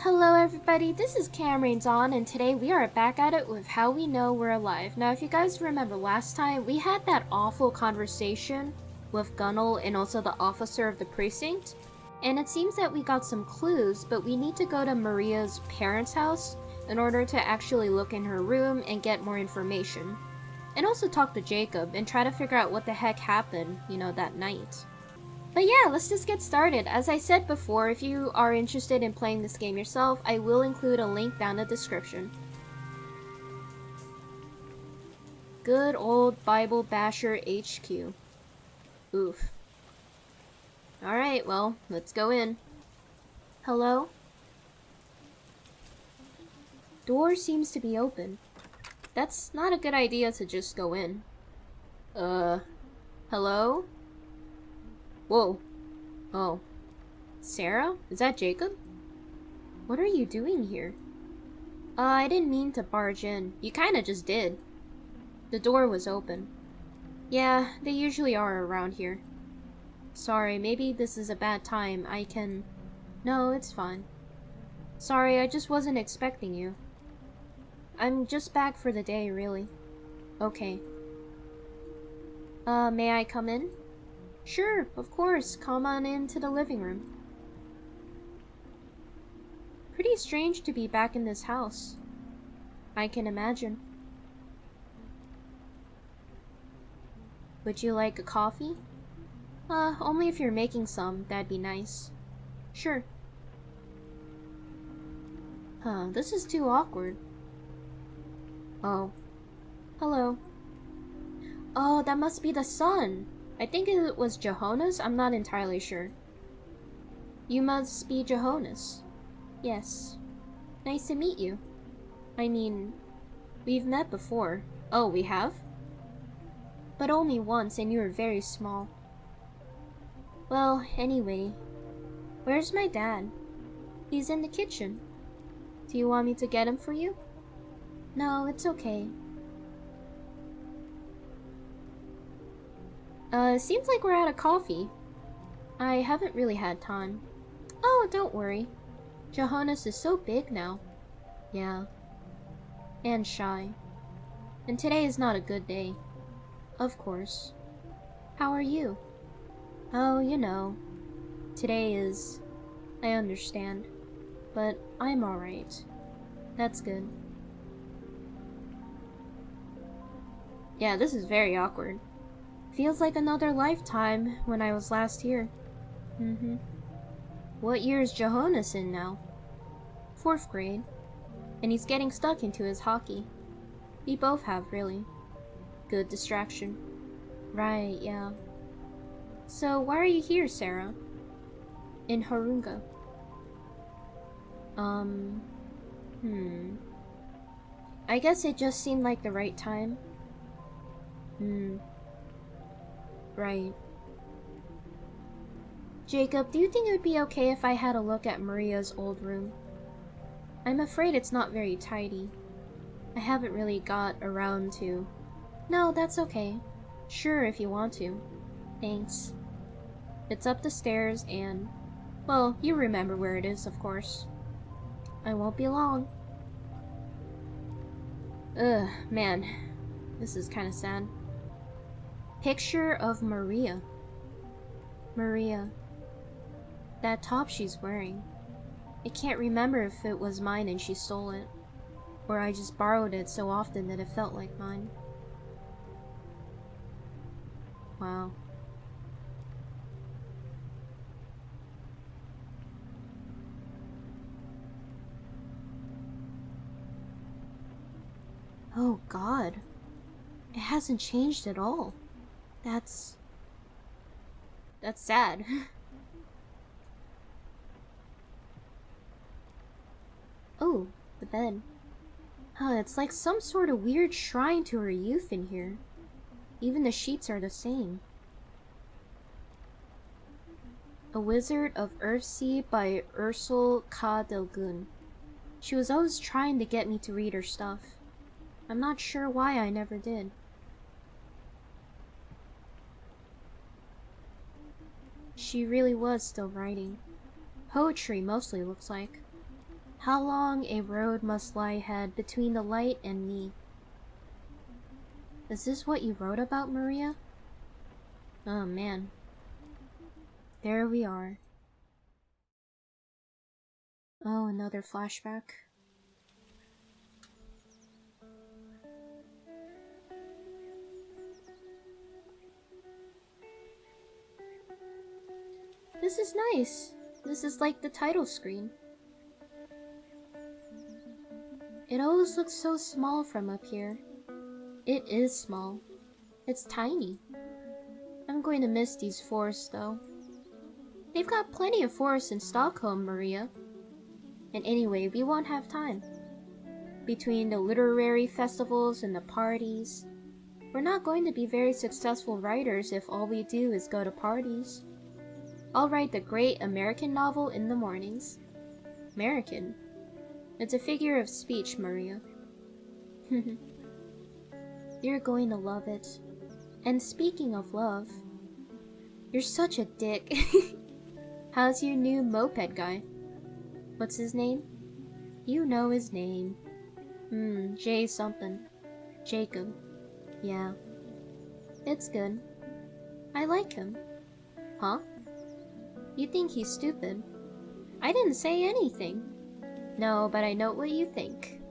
Hello everybody, this is Cameron's on, and today we are back at it with how we know we're alive. Now if you guys remember last time, we had that awful conversation with Gunnel and also the officer of the precinct, and it seems that we got some clues, but we need to go to Maria's parents' house in order to actually look in her room and get more information. And also talk to Jacob and try to figure out what the heck happened, that night. But yeah, let's just get started. As I said before, if you are interested in playing this game yourself, I will include a link down in the description. Good old Bible Basher HQ. Oof. Alright, well, let's go in. Hello? Door seems to be open. That's not a good idea to just go in. Hello? Whoa. Oh. Sarah? Is that Jacob? What are you doing here? I didn't mean to barge in. You kinda just did. The door was open. Yeah, they usually are around here. Sorry, maybe this is a bad time. No, it's fine. Sorry, I just wasn't expecting you. I'm just back for the day, really. Okay. May I come in? Sure, of course. Come on into the living room. Pretty strange to be back in this house. I can imagine. Would you like a coffee? Only if you're making some, that'd be nice. Sure. This is too awkward. Oh. Hello. Oh, that must be the sun. I think it was Johannes, I'm not entirely sure. You must be Johannes. Yes. Nice to meet you. I mean, we've met before. Oh, we have? But only once, and you were very small. Well, anyway, where's my dad? He's in the kitchen. Do you want me to get him for you? No, it's okay. It seems like we're out of coffee. I haven't really had time. Oh, don't worry. Johannes is so big now. Yeah. And shy. And today is not a good day. Of course. How are you? Oh, today is... I understand. But I'm alright. That's good. Yeah, this is very awkward. Feels like another lifetime when I was last here. What year is Johannes in now? 4th grade. And he's getting stuck into his hockey. We both have, really. Good distraction. Right, yeah. So, why are you here, Sarah? In Harunga. I guess it just seemed like the right time. Right. Jacob, do you think it would be okay if I had a look at Maria's old room? I'm afraid it's not very tidy. I haven't really got around to... No, that's okay. Sure, if you want to. Thanks. It's up the stairs and... Well, you remember where it is, of course. I won't be long. Ugh, man. This is kinda sad. Picture of Maria. Maria. That top she's wearing. I can't remember if it was mine and she stole it, or I just borrowed it so often that it felt like mine. Wow. Oh God. It hasn't changed at all. That's sad. Oh, the bed. It's like some sort of weird shrine to her youth in here. Even the sheets are the same. A Wizard of Earthsea by Ursula K. Delgun. She was always trying to get me to read her stuff. I'm not sure why I never did. She really was still writing. Poetry mostly, looks like. How long a road must lie ahead between the light and me. Is this what you wrote about, Maria? Oh man. There we are. Oh, another flashback. This is nice. This is like the title screen. It always looks so small from up here. It is small. It's tiny. I'm going to miss these forests though. They've got plenty of forests in Stockholm, Maria. And anyway, we won't have time. Between the literary festivals and the parties, we're not going to be very successful writers if all we do is go to parties. I'll write the great American novel in the mornings. American? It's a figure of speech, Maria. You're going to love it. And speaking of love, you're such a dick. How's your new moped guy? What's his name? You know his name. Jay something. Jacob. Yeah. It's good. I like him. Huh? You think he's stupid? I didn't say anything. No, but I know what you think.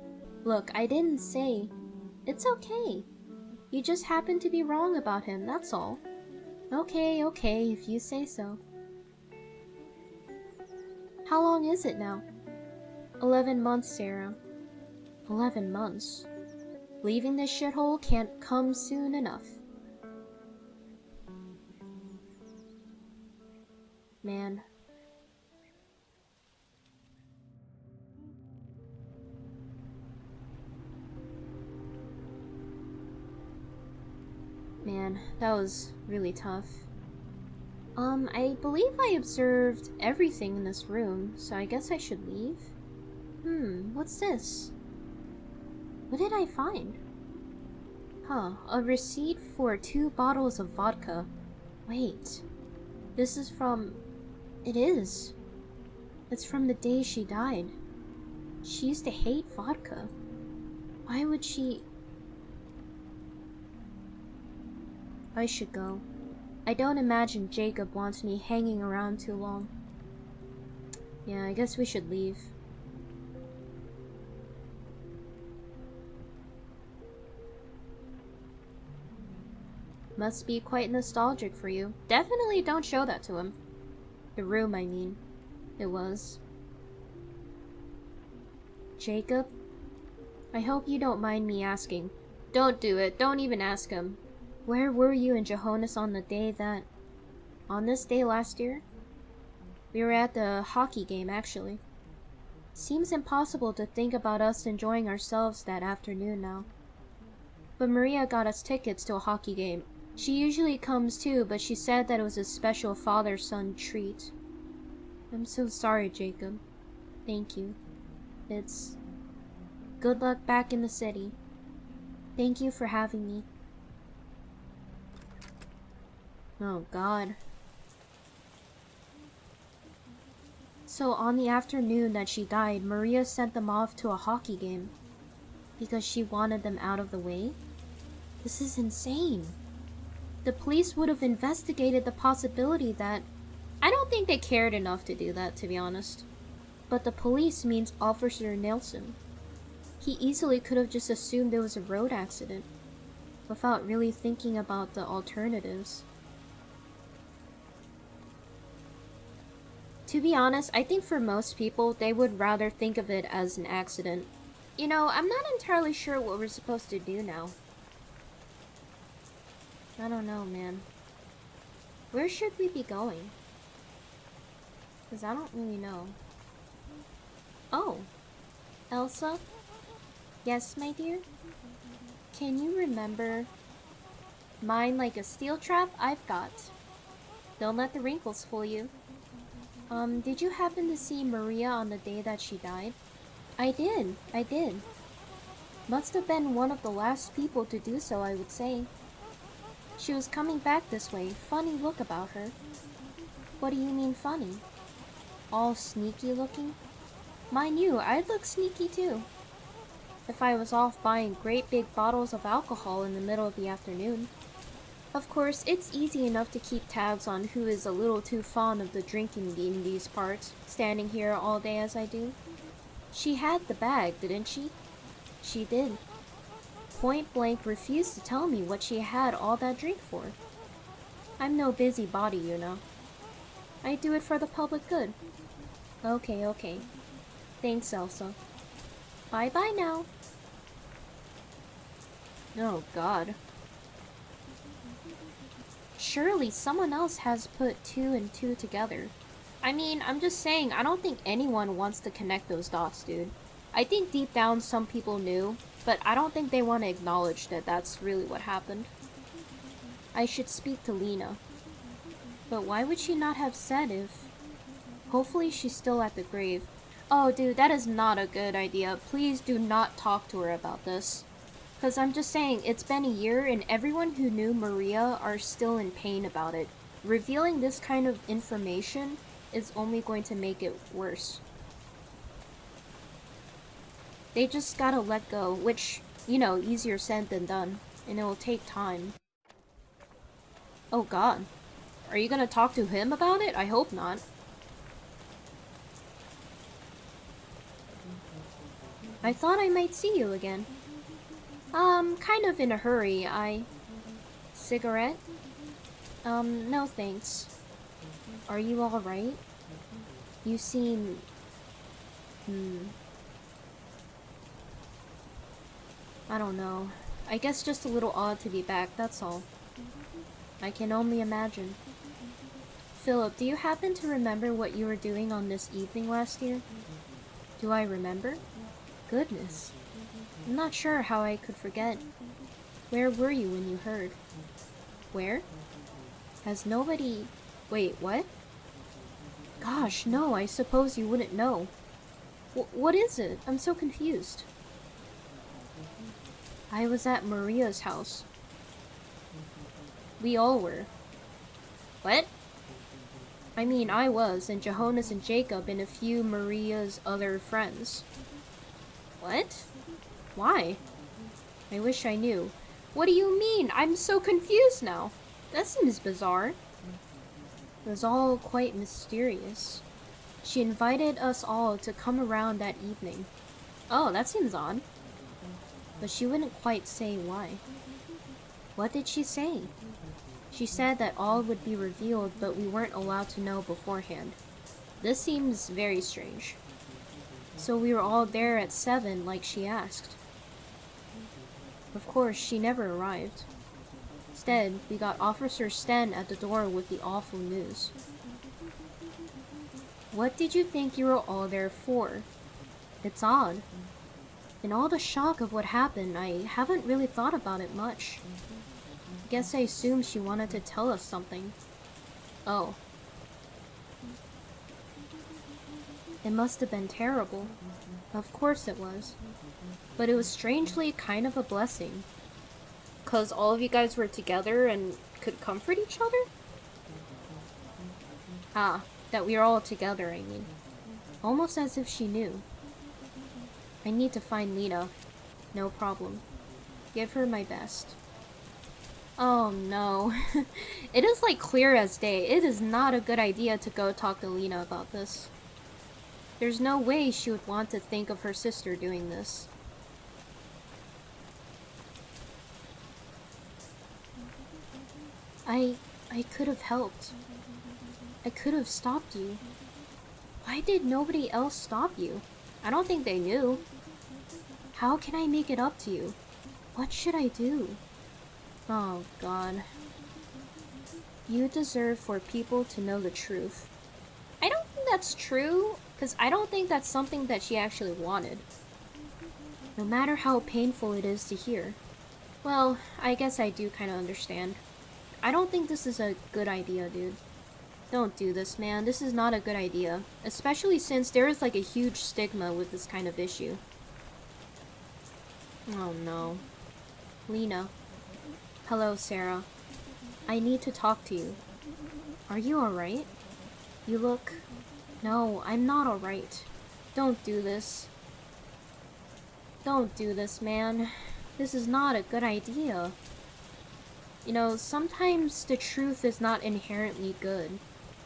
Look, I didn't say. It's okay. You just happen to be wrong about him, that's all. Okay, if you say so. How long is it now? 11 months, Sarah. 11 months. Leaving this shithole can't come soon enough. Man. Man, that was really tough. I believe I observed everything in this room, so I guess I should leave? What's this? What did I find? Huh, a receipt for 2 bottles of vodka. Wait, this is from... It is. It's from the day she died. She used to hate vodka. Why would she... I should go. I don't imagine Jacob wants me hanging around too long. Yeah, I guess we should leave. Must be quite nostalgic for you. Definitely don't show that to him. The room, I mean. It was. Jacob? I hope you don't mind me asking. Don't do it. Don't even ask him. Where were you and Johannes on the day that... On this day last year? We were at the hockey game, actually. Seems impossible to think about us enjoying ourselves that afternoon now. But Maria got us tickets to a hockey game. She usually comes too, but she said that it was a special father-son treat. I'm so sorry, Jacob. Thank you. It's... Good luck back in the city. Thank you for having me. Oh God. So on the afternoon that she died, Maria sent them off to a hockey game. Because she wanted them out of the way? This is insane. The police would have investigated the possibility that... I don't think they cared enough to do that, to be honest. But the police means Officer Nelson. He easily could have just assumed it was a road accident, without really thinking about the alternatives. To be honest, I think for most people, they would rather think of it as an accident. You know, I'm not entirely sure what we're supposed to do now. I don't know, man. Where should we be going? Because I don't really know. Oh. Elsa? Yes, my dear? Can you remember? Mine like a steel trap I've got. Don't let the wrinkles fool you. Did you happen to see Maria on the day that she died? I did. Must have been one of the last people to do so, I would say. She was coming back this way. Funny look about her. What do you mean funny? All sneaky looking? Mind you, I'd look sneaky too. If I was off buying great big bottles of alcohol in the middle of the afternoon. Of course, it's easy enough to keep tabs on who is a little too fond of the drinking in these parts, standing here all day as I do. She had the bag, didn't she? She did. Point blank refused to tell me what she had all that drink for. I'm no busybody, you know. I do it for the public good. Okay. Thanks, Elsa. Bye-bye now. Oh, God. Surely someone else has put 2 and 2 together. I mean, I'm just saying, I don't think anyone wants to connect those dots, dude. I think deep down some people knew, but I don't think they want to acknowledge that that's really what happened. I should speak to Lena. But why would she not have said if... Hopefully she's still at the grave. Oh, dude, that is not a good idea. Please do not talk to her about this. Because I'm just saying, it's been a year and everyone who knew Maria are still in pain about it. Revealing this kind of information is only going to make it worse. They just gotta let go, which, you know, easier said than done. And it will take time. Oh God. Are you gonna talk to him about it? I hope not. I thought I might see you again. Kind of in a hurry. Cigarette? No thanks. Are you alright? You seem... I don't know. I guess just a little odd to be back, that's all. I can only imagine. Philip, do you happen to remember what you were doing on this evening last year? Do I remember? Goodness. I'm not sure how I could forget. Where were you when you heard? Where? Has nobody... Wait, what? Gosh, no, I suppose you wouldn't know. What is it? I'm so confused. I was at Maria's house. We all were. What? I mean, I was, and Johannes and Jacob and a few Maria's other friends. What? Why? I wish I knew. What do you mean? I'm so confused now. That seems bizarre. It was all quite mysterious. She invited us all to come around that evening. Oh, that seems odd. But she wouldn't quite say why. What did she say? She said that all would be revealed, but we weren't allowed to know beforehand. This seems very strange. So we were all there at 7 like she asked. Of course, she never arrived. Instead, we got Officer Sten at the door with the awful news. What did you think you were all there for? It's odd. In all the shock of what happened, I haven't really thought about it much. I guess I assumed she wanted to tell us something. Oh. It must have been terrible. Of course it was. But it was strangely kind of a blessing. 'Cause all of you guys were together and could comfort each other? Ah, that we were all together, I mean. Almost as if she knew. I need to find Lena. No problem. Give her my best. Oh no. It is like clear as day. It is not a good idea to go talk to Lena about this. There's no way she would want to think of her sister doing this. I could have helped. I could have stopped you. Why did nobody else stop you? I don't think they knew. How can I make it up to you? What should I do? Oh, God. You deserve for people to know the truth. I don't think that's true, because I don't think that's something that she actually wanted. No matter how painful it is to hear. Well, I guess I do kind of understand. I don't think this is a good idea, dude. Don't do this, man. This is not a good idea. Especially since there is like a huge stigma with this kind of issue. Oh no. Lena. Hello, Sarah. I need to talk to you. Are you alright? You look... No, I'm not alright. Don't do this. Don't do this, man. This is not a good idea. You know, sometimes the truth is not inherently good.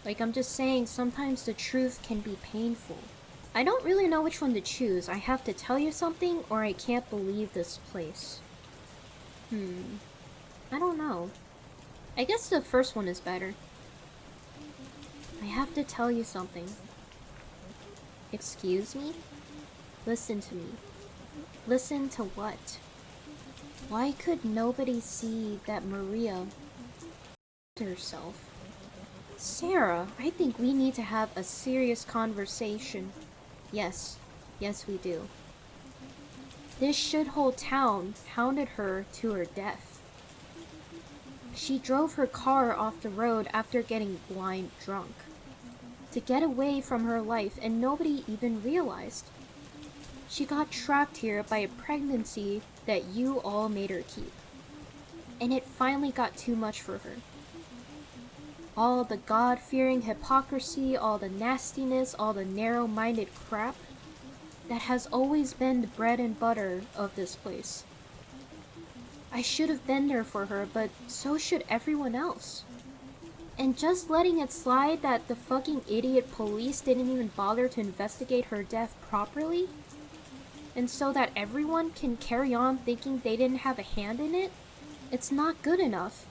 Like, I'm just saying, sometimes the truth can be painful. I don't really know which one to choose. I have to tell you something, or I can't believe this place. I don't know. I guess the first one is better. I have to tell you something. Excuse me? Listen to me. Listen to what? Why could nobody see that Maria herself? Sarah, I think we need to have a serious conversation. Yes. Yes, we do. This shithole town hounded her to her death. She drove her car off the road after getting blind drunk. To get away from her life, and nobody even realized. She got trapped here by a pregnancy that you all made her keep. And it finally got too much for her. All the God-fearing hypocrisy, all the nastiness, all the narrow-minded crap that has always been the bread and butter of this place. I should have been there for her, but so should everyone else. And just letting it slide that the fucking idiot police didn't even bother to investigate her death properly, and so that everyone can carry on thinking they didn't have a hand in it, it's not good enough.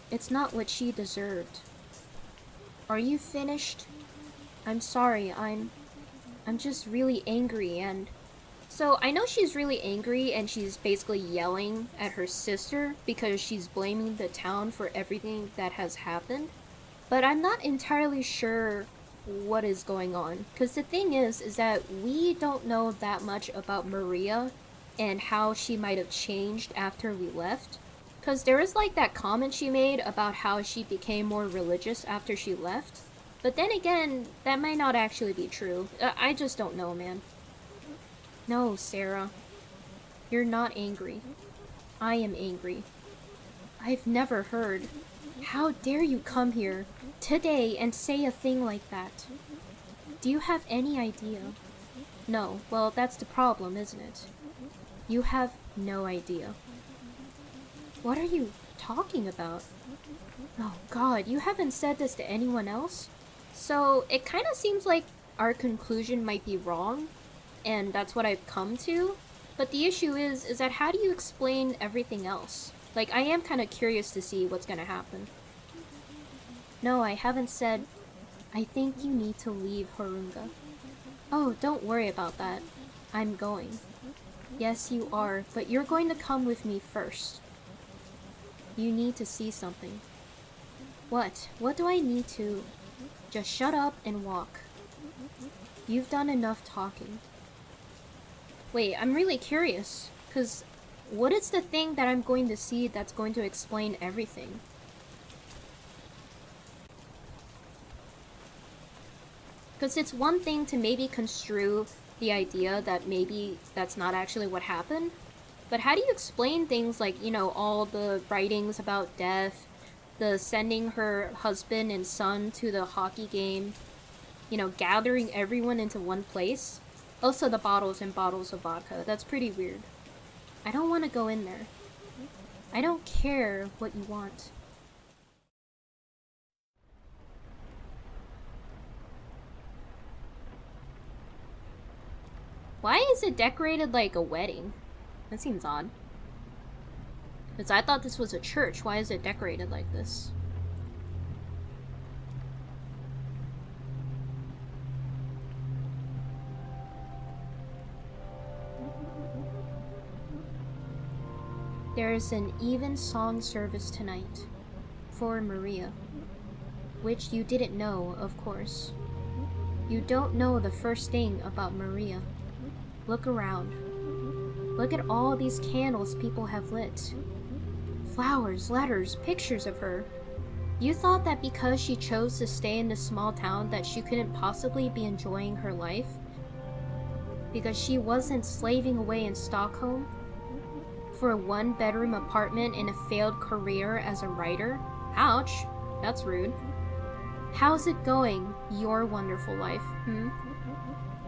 It's not what she deserved. Are you finished? I'm sorry, I'm just really angry, and... So, I know she's really angry and she's basically yelling at her sister because she's blaming the town for everything that has happened. But I'm not entirely sure what is going on. Because the thing is that we don't know that much about Maria and how she might have changed after we left. Because there is like that comment she made about how she became more religious after she left. But then again, that might not actually be true. I just don't know, man. No, Sarah. You're not angry. I am angry. I've never heard. How dare you come here today and say a thing like that? Do you have any idea? No, well, that's the problem, isn't it? You have no idea. What are you talking about? Oh god, you haven't said this to anyone else? So, it kind of seems like our conclusion might be wrong, and that's what I've come to. But the issue is that how do you explain everything else? Like, I am kind of curious to see what's gonna happen. No, I haven't said... I think you need to leave Horunga. Oh, don't worry about that. I'm going. Yes, you are, but you're going to come with me first. You need to see something. What? What do I need to... Just shut up and walk. You've done enough talking. Wait, I'm really curious, because what is the thing that I'm going to see that's going to explain everything? Because it's one thing to maybe construe the idea that maybe that's not actually what happened, but how do you explain things like, you know, all the writings about death, the sending her husband and son to the hockey game, you know, gathering everyone into one place? Also the bottles and bottles of vodka. That's pretty weird. I don't want to go in there. I don't care what you want. Why is it decorated like a wedding? That seems odd. Because I thought this was a church. Why is it decorated like this? There's an evensong service tonight for Maria, which you didn't know, of course. You don't know the first thing about Maria. Look around. Look at all these candles people have lit. Flowers, letters, pictures of her. You thought that because she chose to stay in this small town that she couldn't possibly be enjoying her life? Because she wasn't slaving away in Stockholm? For a one-bedroom apartment and a failed career as a writer? Ouch, that's rude. How's it going, your wonderful life,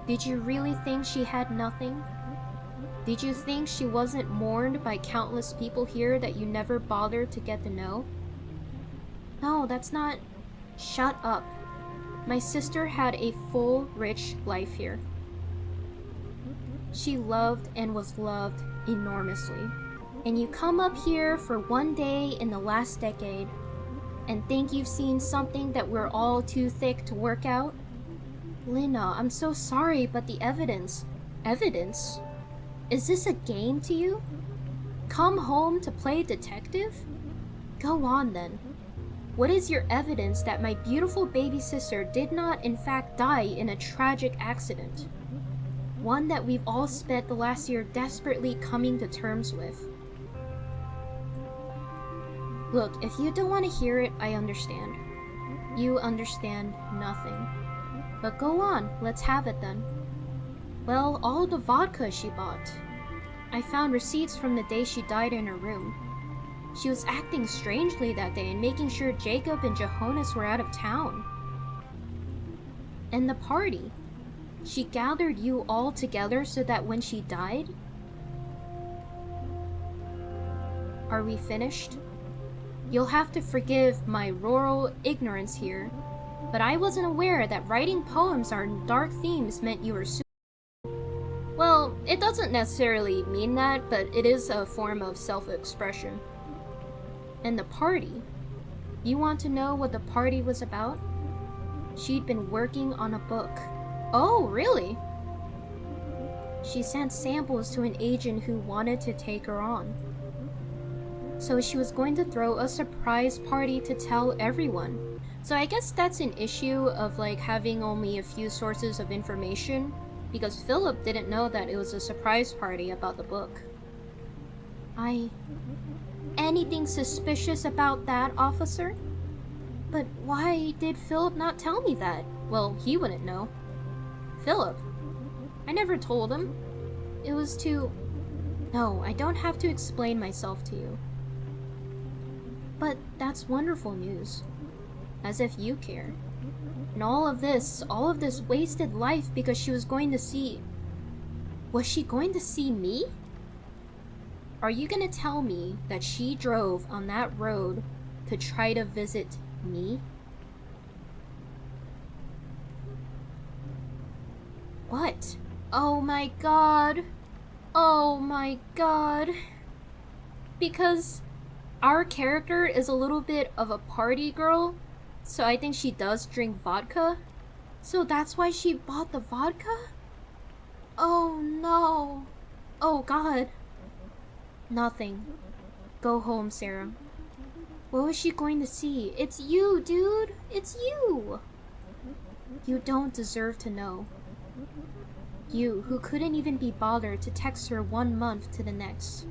Did you really think she had nothing? Did you think she wasn't mourned by countless people here that you never bothered to get to know? No, that's not... Shut up. My sister had a full, rich life here. She loved and was loved enormously. And you come up here for one day in the last decade and think you've seen something that we're all too thick to work out? Lina, I'm so sorry, but the evidence... Evidence? Is this a game to you? Come home to play detective? Go on then. What is your evidence that my beautiful baby sister did not in fact die in a tragic accident? One that we've all spent the last year desperately coming to terms with. Look, if you don't want to hear it, I understand. You understand nothing. But go on, let's have it then. Well, all the vodka she bought. I found receipts from the day she died in her room. She was acting strangely that day and making sure Jacob and Johannes were out of town. And the party. She gathered you all together so that when she died... Are we finished? You'll have to forgive my rural ignorance here, but I wasn't aware that writing poems on dark themes meant you were Well, it doesn't necessarily mean that, but it is a form of self-expression. And the party? You want to know what the party was about? She'd been working on a book. Oh, really? She sent samples to an agent who wanted to take her on. So she was going to throw a surprise party to tell everyone. So I guess that's an issue of like having only a few sources of information, because Philip didn't know that it was a surprise party about the book. Anything suspicious about that, officer? But why did Philip not tell me that? Well, he wouldn't know. Philip? I never told him. It was too... No, I don't have to explain myself to you. But that's wonderful news. As if you care. And all of this wasted life because she was going to see... Was she going to see me? Are you gonna tell me that she drove on that road to try to visit me? What? Oh my god. Oh my god. Because our character is a little bit of a party girl, so I think she does drink vodka. So that's why she bought the vodka? Oh no. Oh god. Nothing. Go home, Sarah. What was she going to see? It's you, dude! It's you! You don't deserve to know. You, who couldn't even be bothered to text her 1 month to the next.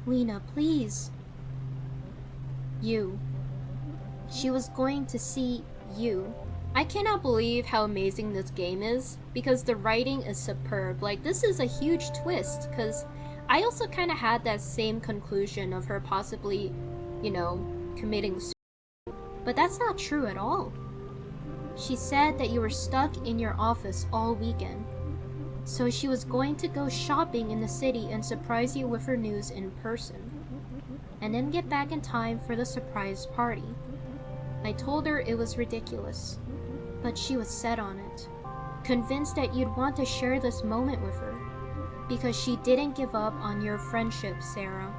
Lena, please. You. She was going to see you. I cannot believe how amazing this game is, because the writing is superb. Like, this is a huge twist, because I also kind of had that same conclusion of her possibly, you know, committing suicide. But that's not true at all. She said that you were stuck in your office all weekend. So she was going to go shopping in the city and surprise you with her news in person. And then get back in time for the surprise party. I told her it was ridiculous. But she was set on it. Convinced that you'd want to share this moment with her. Because she didn't give up on your friendship, Sarah.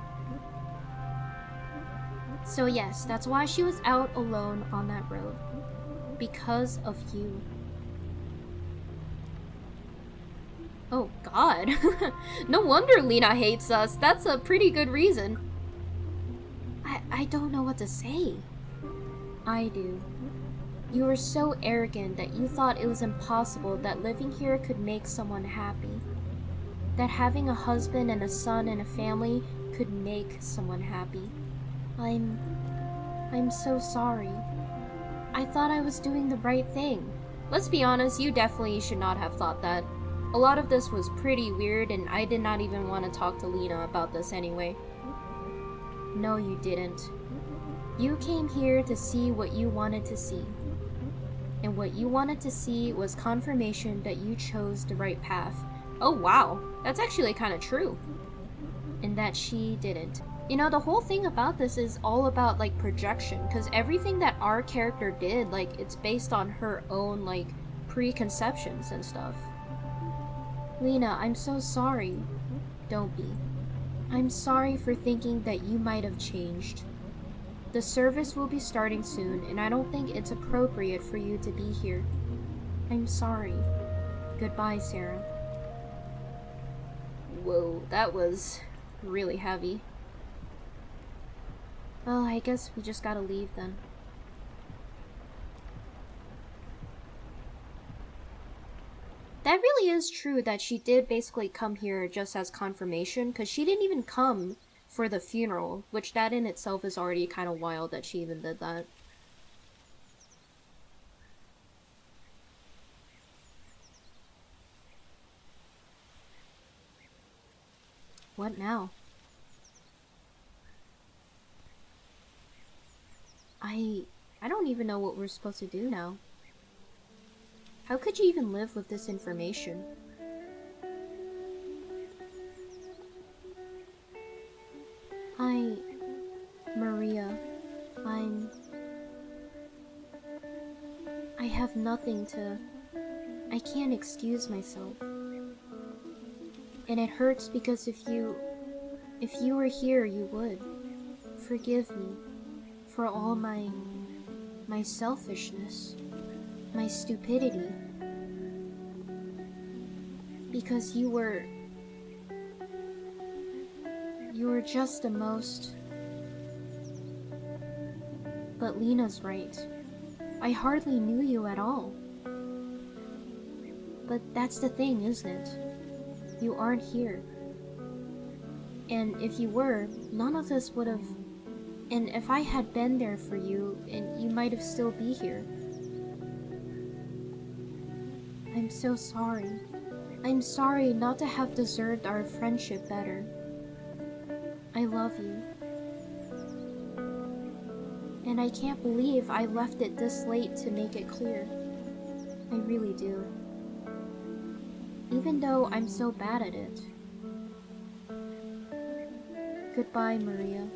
So yes, that's why she was out alone on that road. Because of you. Oh god. No wonder Lena hates us. That's a pretty good reason. I don't know what to say. I do. You were so arrogant that you thought it was impossible that living here could make someone happy. That having a husband and a son and a family could make someone happy. I'm so sorry. I thought I was doing the right thing. Let's be honest, you definitely should not have thought that. A lot of this was pretty weird and I did not even want to talk to Lena about this anyway. No, you didn't. You came here to see what you wanted to see. And what you wanted to see was confirmation that you chose the right path. Oh wow, that's actually kind of true. And that she didn't. You know, the whole thing about this is all about, like, projection, because everything that our character did, like, it's based on her own, like, preconceptions and stuff. Lena, I'm so sorry. Don't be. I'm sorry for thinking that you might have changed. The service will be starting soon, and I don't think it's appropriate for you to be here. I'm sorry. Goodbye, Sarah. Whoa, that was really heavy. Well, I guess we just gotta leave then. That really is true that she did basically come here just as confirmation, because she didn't even come for the funeral, which that in itself is already kind of wild that she even did that. What now? I don't even know what we're supposed to do now. How could you even live with this information? Hi, Maria. I have nothing to... I can't excuse myself. And it hurts because if you were here, you would. Forgive me for all my selfishness, my stupidity. Because you were just the most... But Lena's right. I hardly knew you at all. But that's the thing, isn't it? You aren't here. And if you were, none of this would have... And if I had been there for you, and you might have still be here. I'm so sorry. I'm sorry not to have deserved our friendship better. I love you. And I can't believe I left it this late to make it clear. I really do. Even though I'm so bad at it. Goodbye, Maria.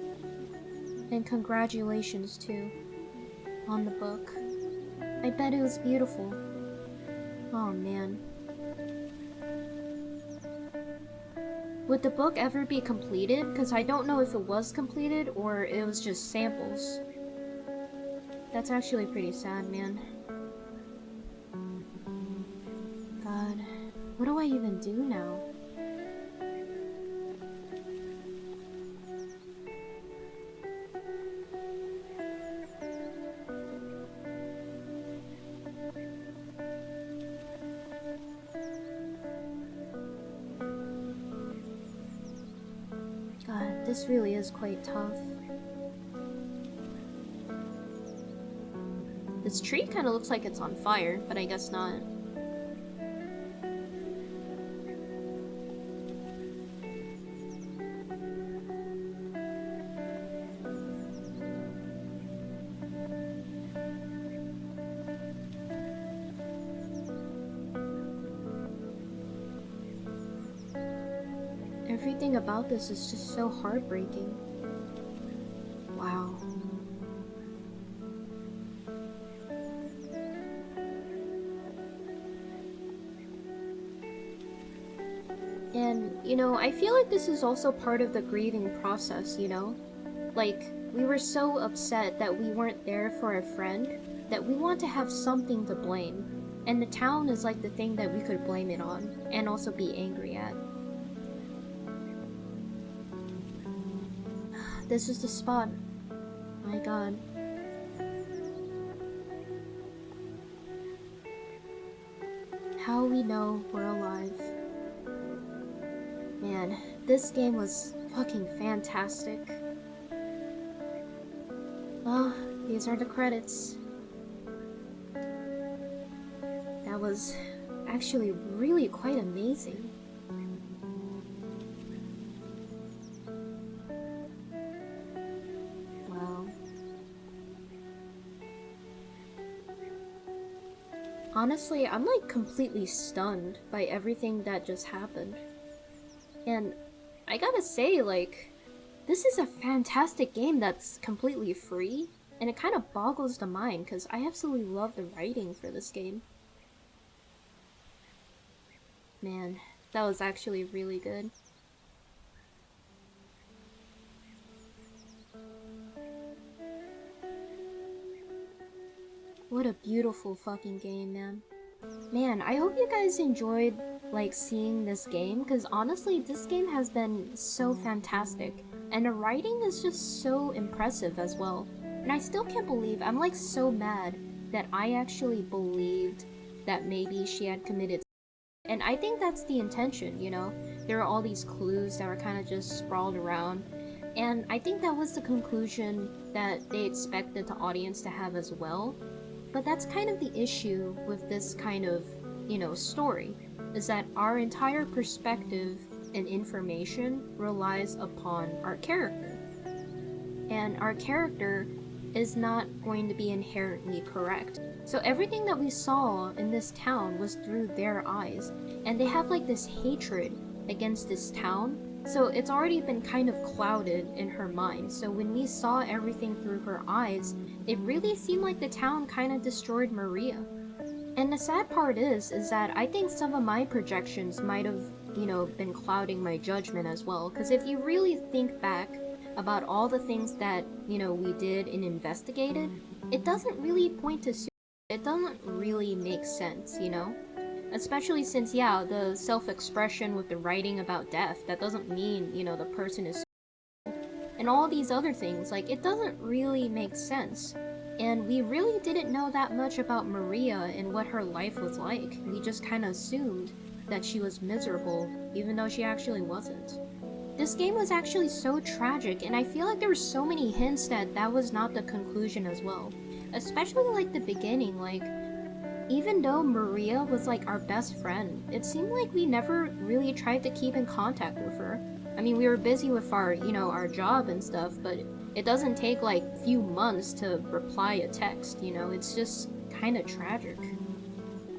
And congratulations, too. On the book. I bet it was beautiful. Oh, man. Would the book ever be completed? Because I don't know if it was completed or it was just samples. That's actually pretty sad, man. God, what do I even do now? God, this really is quite tough. This tree kind of looks like it's on fire, but I guess not. Everything about this is just so heartbreaking. Wow. And, you know, I feel like this is also part of the grieving process, you know? Like, we were so upset that we weren't there for a friend that we want to have something to blame. And the town is like the thing that we could blame it on, and also be angry at. This is the spot. My God. How we know we're alive. Man, this game was fucking fantastic. Well, these are the credits. That was actually really quite amazing. Wow. Honestly, I'm like completely stunned by everything that just happened. And I gotta say, like, this is a fantastic game that's completely free, and it kind of boggles the mind because I absolutely love the writing for this game. Man, that was actually really good. What a beautiful fucking game, man. Man, I hope you guys enjoyed like seeing this game, because honestly this game has been so fantastic and the writing is just so impressive as well. And I still can't believe, I'm like so mad that I actually believed that maybe she had committed. And I think that's the intention, you know? There are all these clues that were kind of just sprawled around, and I think that was the conclusion that they expected the audience to have as well. But that's kind of the issue with this kind of, you know, story, is that our entire perspective and information relies upon our character. And our character is not going to be inherently correct. So everything that we saw in this town was through their eyes, and they have like this hatred against this town, so it's already been kind of clouded in her mind. So when we saw everything through her eyes, it really seemed like the town kind of destroyed Maria. And the sad part is that I think some of my projections might have, you know, been clouding my judgment as well, because if you really think back about all the things that, you know, we did and investigated, it doesn't really point to suicide. It doesn't really make sense, you know? Especially since, yeah, the self-expression with the writing about death, that doesn't mean, you know, the person is suicidal. And all these other things, like, it doesn't really make sense. And we really didn't know that much about Maria and what her life was like. We just kind of assumed that she was miserable, even though she actually wasn't. This game was actually so tragic, and I feel like there were so many hints that that was not the conclusion as well. Especially like the beginning, like, even though Maria was like our best friend, it seemed like we never really tried to keep in contact with her. I mean, we were busy with our, you know, our job and stuff, but it doesn't take like a few months to reply a text, you know? It's just kind of tragic.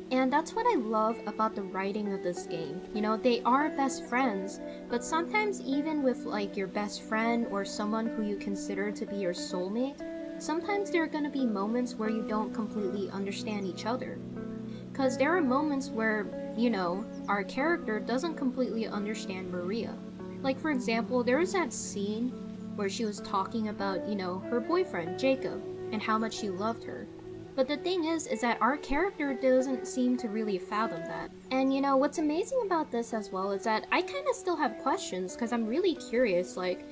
And that's what I love about the writing of this game. You know, they are best friends, but sometimes even with like your best friend or someone who you consider to be your soulmate, sometimes there are going to be moments where you don't completely understand each other. Because there are moments where, you know, our character doesn't completely understand Maria. Like, for example, there was that scene where she was talking about, you know, her boyfriend, Jacob, and how much she loved her. But the thing is that our character doesn't seem to really fathom that. And, you know, what's amazing about this as well is that I kind of still have questions, because I'm really curious, like,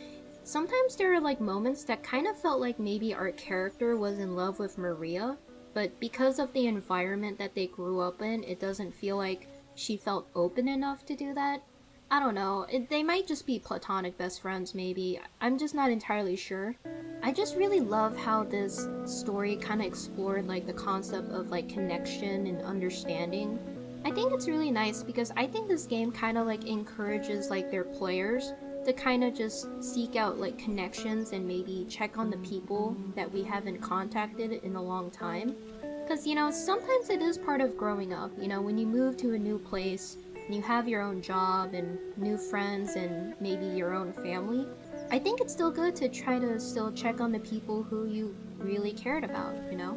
sometimes there are like moments that kind of felt like maybe our character was in love with Maria, but because of the environment that they grew up in, it doesn't feel like she felt open enough to do that. I don't know, they might just be platonic best friends maybe, I'm just not entirely sure. I just really love how this story kind of explored like the concept of like connection and understanding. I think it's really nice because I think this game kind of like encourages like their players to kind of just seek out like connections and maybe check on the people that we haven't contacted in a long time. Because, you know, sometimes it is part of growing up, you know, when you move to a new place and you have your own job and new friends and maybe your own family, I think it's still good to try to still check on the people who you really cared about, you know?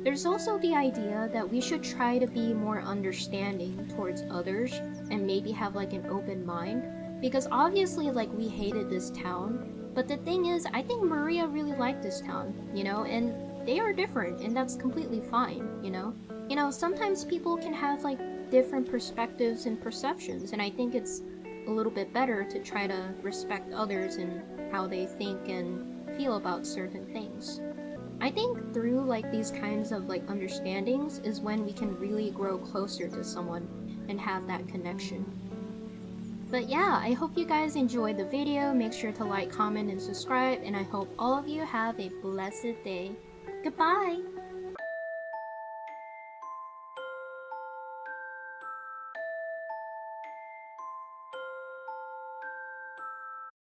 There's also the idea that we should try to be more understanding towards others and maybe have like an open mind. Because obviously, like, we hated this town, but the thing is, I think Maria really liked this town, you know, and they are different, and that's completely fine, you know? You know, sometimes people can have, like, different perspectives and perceptions, and I think it's a little bit better to try to respect others and how they think and feel about certain things. I think through, like, these kinds of, like, understandings is when we can really grow closer to someone and have that connection. But yeah, I hope you guys enjoyed the video. Make sure to like, comment, and subscribe, and I hope all of you have a blessed day. Goodbye!